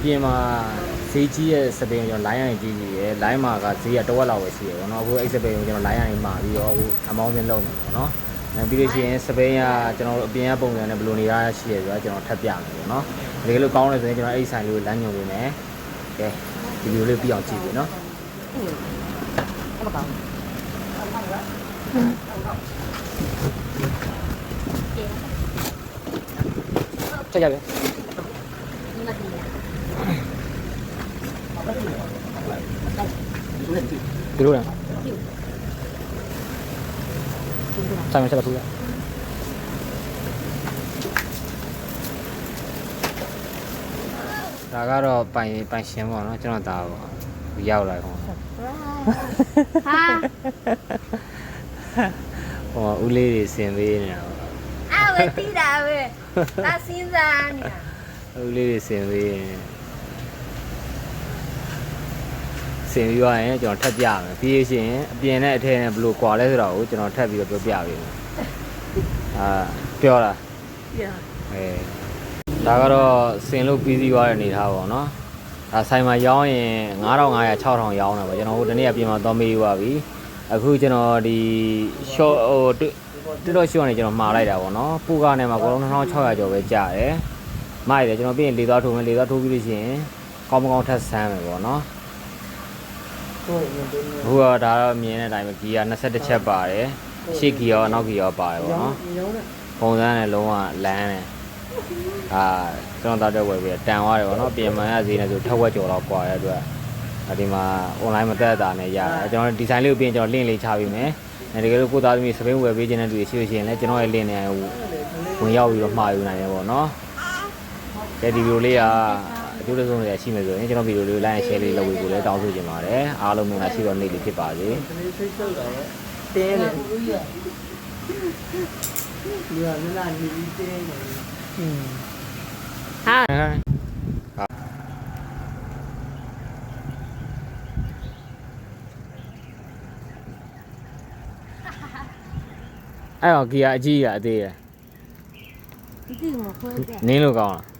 ပြင်မှာဈေးကြီးရဲ့စပင်းကျွန်တော်လိုင်းရရင်ကြီးကြီးရယ်လိုင်းမှာကဈေးကတဝက်လောက်ပဲရှိရယ်ပေါ့နော်အခုအဲ့စပင်းကိုကျွန်တော်လိုင်းရရင်မှာပြီးတော့အခုအမောင်းစင်းလုံးမယ်ပေါ့နော်ပြီးလို့ရှိရင်စပင်းကကျွန်တော်အပြင်ကပုံစံနဲ့ဘယ်လိုနေရရှိရယ်ဆိုတော့ကျွန်တော်ထပ်ပြမယ်ပေါ့နော်ဒီလိုကောင်းတယ်ဆိုရင်ကျွန်တော်အဲ့ဆိုင်လေးကိုလမ်းညွှန်ပေးမယ်ကဲဒီလိုလေးပြီးအောင်ကြည့်ပြီနော်အဲ့မကောင်းချက်ကြပြီဒီလိုလားဆိုင်မှာချက်ပါထူးလားဒါကတော့ပိုင်ရှင်ပေါ့နော်ကျွန်တော်ဒါပေါ့ရောက်လာခေါ့ဟာဟောဦးလေးတွေစင်ပေးနေတာပေါ့အဲ့ဝတိတာပဲဒါစဉ်းစားနေတာဦးလေးတွေစင်ပေးနေစင်ပြီးသွားရင်ကျွန်တော်ထပ်ပြမယ်ပြီးရင်အပြင်နဲ့အထက်နဲ့ဘယ်လိုကွာလဲဆိုတော့ကိုကျွန်တော်ထပ်ပြီးတော့ပြောပြပေးမယ်ပြောလားပြောဒါကတော့စင်လို့ပြီးစီးသွားတဲ့အနေထားပေါ့နော်ဒါဆိုင်မှာရောင်းရင်9500 6000ရောင်းတာပေါ့ကျွန်တော်ဟိုတနေ့အပြင်မှာသွားမေးသွားပြီအခုကျွန်တော်ဒီ short ဟိုတော် short နေကျွန်တော်မှာလိုက်တာပေါ့နော်ပူကားနဲ့မှာအကုန်လုံး2600ကျော်ပဲကျတယ်မိုက်တယ်ကျွန်တော်ပြီးရင်လေသွားထိုးမယ်လေသွားထိုးပြီးလို့ရှိရင်ကောင်းမကောင်းထပ်ဆမ်းမယ်ပေါ့နော်ဟိုကဒါတော့မြင်တဲ့အတိုင်းပဲဂီယာ21ချက်ပါတယ်ရှေ့ဂီယာနောက်ဂီယာပါတယ်ပေါ့နော်ပုံစံနဲ့လုံးဝလမ်းတယ်ကျွန်တော်တော့ဝယ်ပြီးတန်သွားတယ်ပေါ့နော်ပြင်မှန်ရဈေးနဲ့ဆိုထက်ဝက်ကျော်တော့ကွာတဲ့အတွက်ဒီမှာ online မတက်တာနဲ့ရတယ်ကျွန်တော်ဒီဇိုင်းလေးကိုပြင်ကျွန်တော် link လေးချပေးမယ်တကယ်လို့ကိုသားသမီးစပိန်ဝယ်ပေးခြင်းတဲ့လူတွေရှိလို့ရှိရင်လည်းကျွန်တော်ရဲ့ link နဲ့ဝင်ရောက်ပြီးတော့မှာယူနိုင်တယ်ပေါ့နော်ဒီဗီဒီယိုလေးကအကျိုးဆုံးတွေရှိမယ်ဆိုရင်ကျွန်တော်ဗီဒီယိုလေး like share လေးလုပ်ပေးဖို့လည်းတောင်းဆိုချင်ပါတယ်အားလုံးမင်္ဂလာရှိတော်နေ့လေးဖြစ်ပါစေတင်းတယ်ဒီကလာနေပြီးတင်းတယ်ဟာအဲ့တော့ဂီယာအကြီးကအသေးရဒီမခွဲတဲ့နင်းလို့ကောင်းလား